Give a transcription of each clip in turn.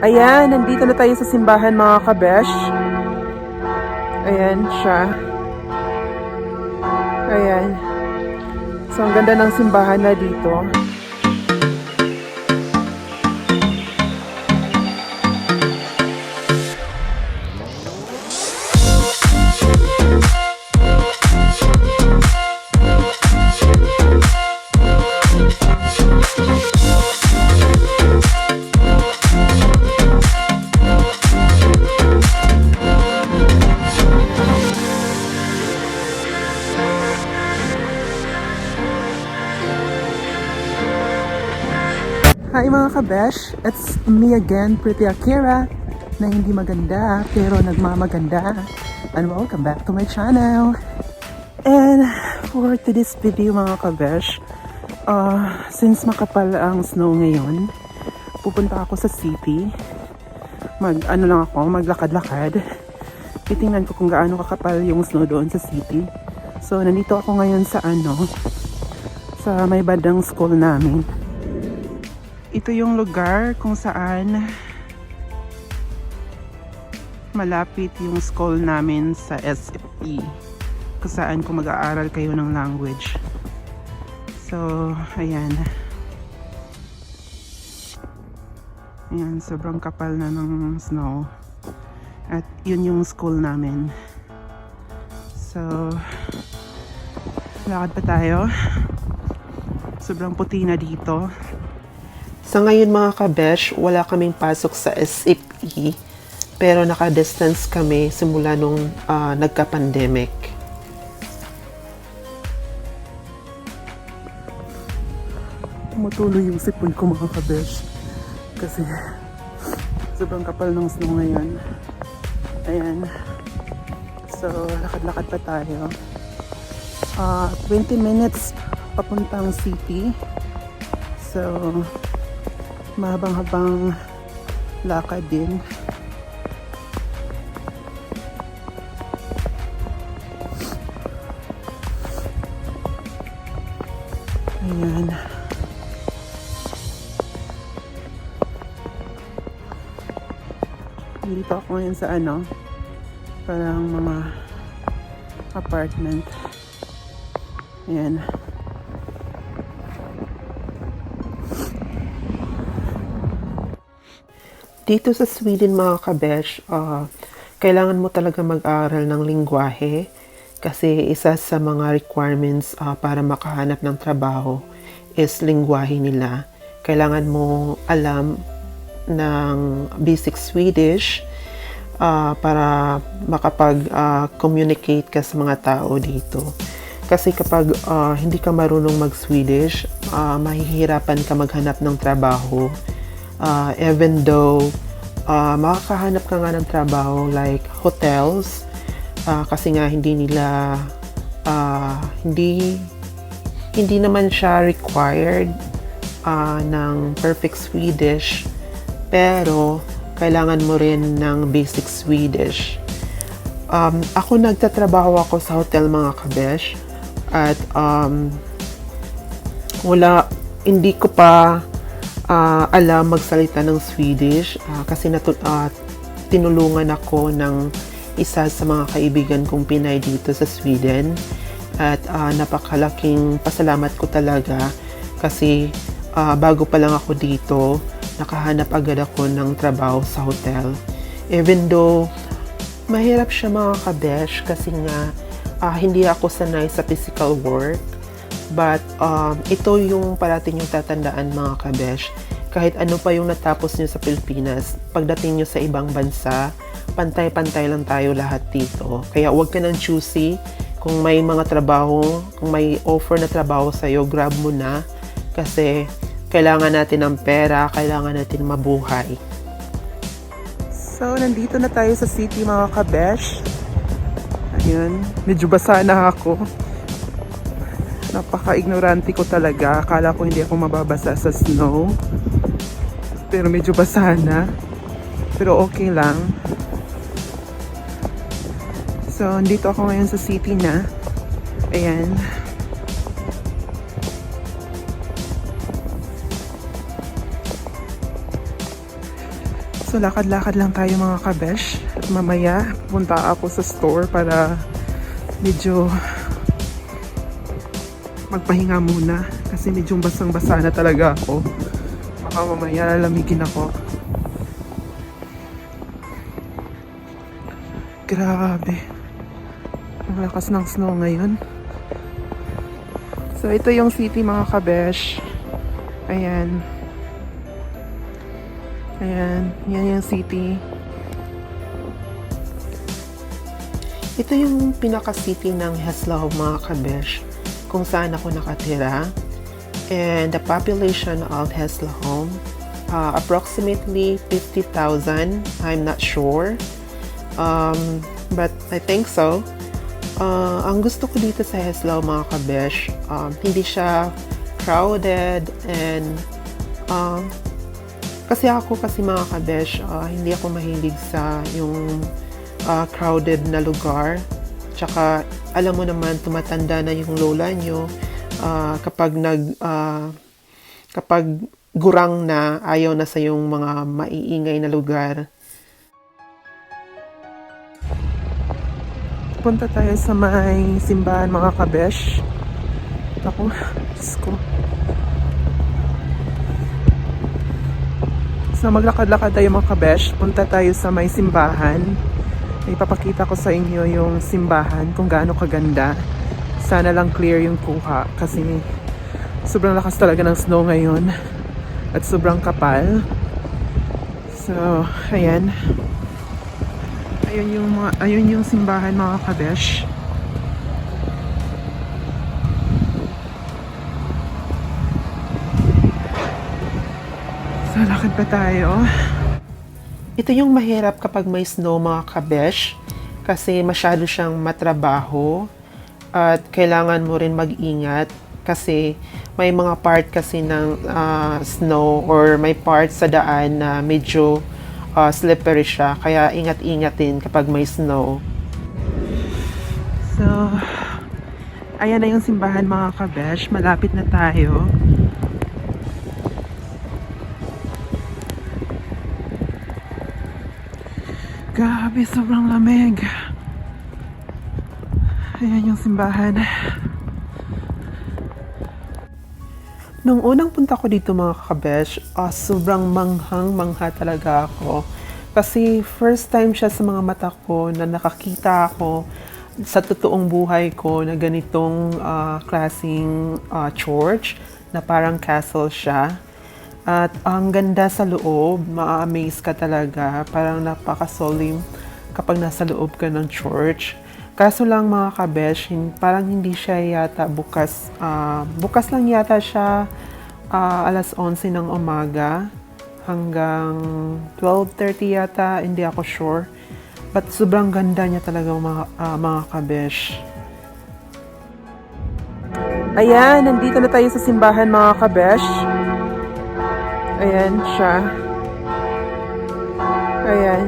Ayan, nandito na tayo sa simbahan mga kabesh. Ayan siya. Ayan. So, ang ganda ng simbahan na dito. Hi mga kabesh, it's me again, Pretty Akhira, na hindi maganda pero nagmamaganda. And welcome back to my channel. And for today's video mga kabesh, since makapal ang snow ngayon, pupunta ako sa city. Maglakad-lakad. Titingnan ko kung gaano kakapal yung snow doon sa city. So nandito ako ngayon sa sa may bandang school namin. Ito yung lugar kung saan malapit yung school namin sa SFE, kung saan kung mag-aaral kayo ng language. So, ayan. Ayan, sobrang kapal na ng snow. At yun yung school namin. So, lakad pa tayo. Sobrang puti na dito. Sa ngayon mga kabesh, wala kaming pasok sa SFE, pero naka-distance kami simula nung nagka-pandemic. Tumutuloy yung sipon ko mga kabesh, kasi sobrang kapal ng snow ngayon. Ayan. So, lakad-lakad pa tayo. 20 minutes papuntang city. So, mahabang-habang lakad din. Ayan. Dito ako ngayon sa parang mga apartment. Ayan. Dito sa Sweden mga kabesh, kailangan mo talaga mag-aaral ng lingwahe kasi isa sa mga requirements para makahanap ng trabaho is lingwahe nila. Kailangan mo alam ng basic Swedish para makapag-communicate ka sa mga tao dito. Kasi kapag hindi ka marunong mag-Swedish, mahihirapan ka maghanap ng trabaho. Even though makakahanap ka nga ng trabaho like hotels, kasi nga hindi naman siya required ng perfect Swedish, pero kailangan mo rin ng basic Swedish. Ako nagtatrabaho ako sa hotel mga kabesh, at hindi ko pa alam magsalita ng Swedish kasi tinulungan ako ng isa sa mga kaibigan kong Pinay dito sa Sweden, at napakalaking pasalamat ko talaga kasi bago pa lang ako dito, nakahanap agad ako ng trabaho sa hotel. Even though mahirap siya mga kabesh kasi nga hindi ako sanay sa physical work. But, ito yung parating yung tatandaan mga kabesh. Kahit ano pa yung natapos nyo sa Pilipinas, pagdating nyo sa ibang bansa, pantay-pantay lang tayo lahat dito. Kaya huwag ka nang choosy. Kung may mga trabaho, kung may offer na trabaho sa'yo, grab mo na. Kasi kailangan natin ng pera, kailangan natin mabuhay. So, nandito na tayo sa city mga kabesh. Ayan, medyo basa na ako. Napaka-ignorante ko talaga. Akala ko hindi ako mababasa sa snow. Pero medyo basa na. Pero okay lang. So, dito ako ngayon sa city na. Ayan. So, So lakad-lakad lang tayo mga kabesh. At mamaya punta ako sa store para medyo magpahinga muna. Kasi medyo basang-basa na talaga ako. Baka mamaya lalamigin ako. Grabe. Ang lakas ng snow ngayon. So ito yung city mga kabesh. Ayan. Ayan. Yan yung city. Ito yung pinaka-city ng Hässleholm mga kabesh, kung saan ako nakatira. And the population of Hässleholm, approximately 50,000. I'm not sure. But I think so. Ang gusto ko dito sa Hässleholm mga kabesh, hindi siya crowded and kasi mga kabesh, hindi ako mahilig sa yung crowded na lugar. Tsaka alam mo naman, tumatanda na yung lola nyo, kapag gurang na, ayaw na sa yung mga maiingay na lugar. Punta tayo sa may simbahan mga kabesh. Ako, Diyos ko. So maglakad-lakad tayo mga kabesh. Punta tayo sa may simbahan. Ipapakita ko sa inyo yung simbahan kung gaano kaganda. Sana lang clear yung kuha kasi sobrang lakas talaga ng snow ngayon at sobrang kapal. So, ayan. Ayun yung simbahan mga kabesh. So, lakad pa tayo. Ito yung mahirap kapag may snow mga kabesh, kasi masyado siyang matrabaho at kailangan mo rin mag-ingat kasi may mga part kasi ng snow or may part sa daan na medyo slippery siya, kaya ingat-ingat din kapag may snow. So, ayan na yung simbahan mga kabesh. Malapit na tayo. Grabe, sobrang lamig. Ayan yung simbahan. Nung unang punta ko dito mga kabesh, sobrang manghang-mangha talaga ako. Kasi first time siya sa mga mata ko na nakakita ako sa totoong buhay ko na ganitong klaseng church na parang castle siya. At ang ganda sa loob, ma-amaze ka talaga. Parang napaka-solemn kapag nasa loob ka ng church. Kaso lang mga kabesh, parang hindi siya yata bukas. Bukas lang yata siya alas 11 ng umaga hanggang 12:30 yata, hindi ako sure. But sobrang ganda niya talaga mga kabesh. Ayan, nandito na tayo sa simbahan mga kabesh. Ayan siya. Ayan.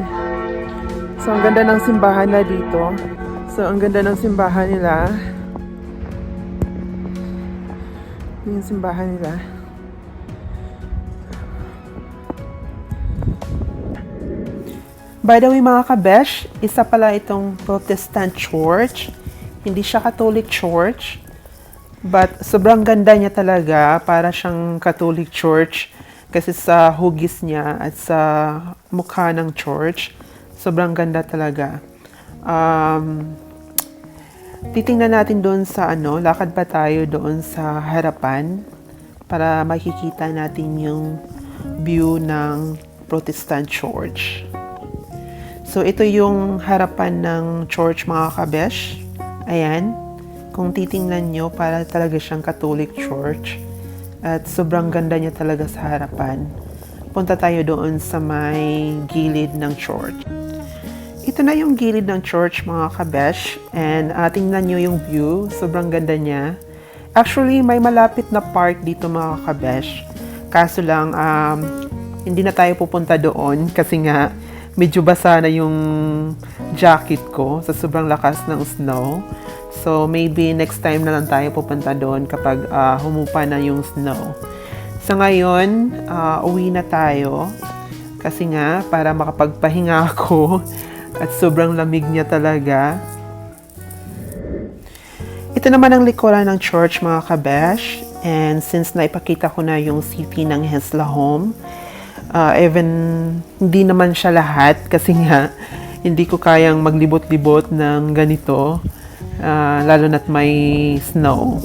So, ang ganda ng simbahan na dito. So, ang ganda ng simbahan nila. Yung simbahan nila. By the way mga kabesh, isa pala itong Protestant church. Hindi siya Catholic church. But sobrang ganda niya talaga. Para siyang Catholic church. Kasi sa hugis niya at sa mukha ng church, sobrang ganda talaga. Titingnan natin doon sa lakad pa tayo doon sa harapan para makikita natin yung view ng Protestant church. So ito yung harapan ng church mga kabesh. Ayan. Kung titingnan nyo, para talaga siyang Catholic church. At sobrang ganda niya talaga sa harapan. Punta tayo doon sa may gilid ng church. Ito na yung gilid ng church mga kabesh. And tingnan nyo yung view. Sobrang ganda niya. Actually, may malapit na park dito mga kabesh. Kaso lang, hindi na tayo pupunta doon. Kasi nga, medyo basa na yung jacket ko sa sobrang lakas ng snow. So, maybe next time na lang tayo pupunta doon kapag humupa na yung snow. So, ngayon, uwi na tayo. Kasi nga, para makapagpahinga ako at sobrang lamig niya talaga. Ito naman ang likuran ng church mga kabesh. And since naipakita ko na yung city ng Hässleholm, even hindi naman siya lahat kasi nga hindi ko kayang maglibot-libot ng ganito, lalo na't may snow.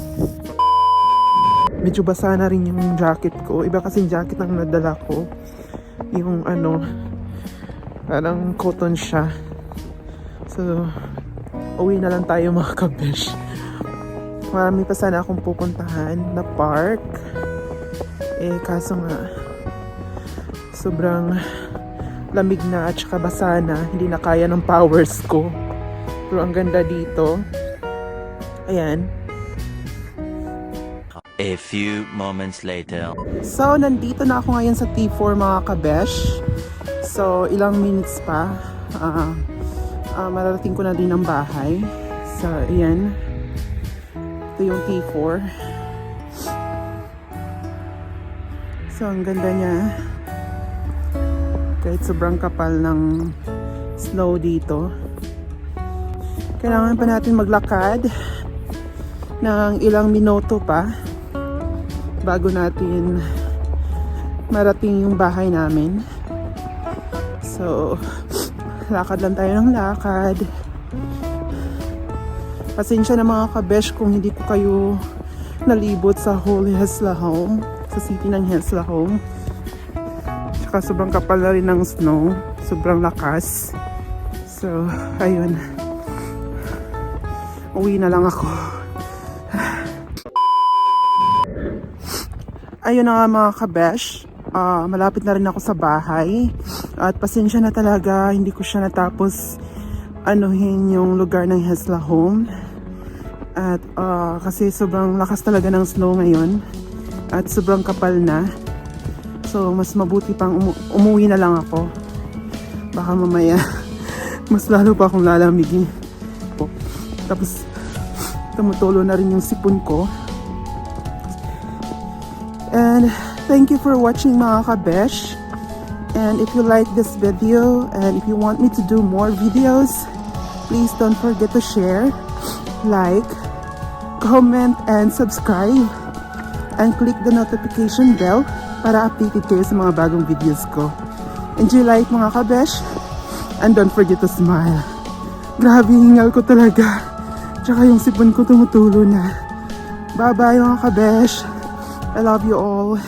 Medyo basa na rin yung jacket ko. Iba kasing jacket ang nadala ko. Yung parang cotton siya. So, uwi na lang tayo mga kabesh. Marami pa sana akong pupuntahan na park. Kaso nga, sobrang lamig na at saka basa na. Hindi na kaya ng powers ko. Pero ang ganda dito. Ayan. A few moments later. So, nandito na ako ngayon sa T4 mga kabesh. So, ilang minutes pa. Mararating ko na din ang bahay. So, ayan. Ito yung T4. So, ang ganda niya. Kahit sobrang kapal ng snow dito. Kailangan pa natin maglakad ng ilang minuto pa bago natin marating yung bahay namin. So, lakad lang tayo ng lakad. Pasensya na mga kabesh kung hindi ko kayo nalibot sa whole Hässleholm, sa city ng Hässleholm. Tsaka sobrang kapal na rin ng snow, sobrang lakas. So, ayun. Uwi na lang ako. Ayun na nga mga kabesh, malapit na rin ako sa bahay. At pasensya na talaga, hindi ko siya natapos anuhin yung lugar ng Hässleholm. At kasi sobrang lakas talaga ng snow ngayon. At sobrang kapal na. So mas mabuti pang umuwi na lang ako. Baka mamaya mas lalo pa akong lalamigin. Tapos tumutulo na rin yung sipon ko. And thank you for watching mga kabesh. And if you like this video and if you want me to do more videos, please don't forget to share, like, comment, and subscribe. And click the notification bell para updated kayo sa mga bagong videos ko. Enjoy life mga kabesh. And don't forget to smile. Grabe, hingal ko talaga. Tsaka yung sipon ko tumutulo na. Bye bye mga kabesh. I love you all.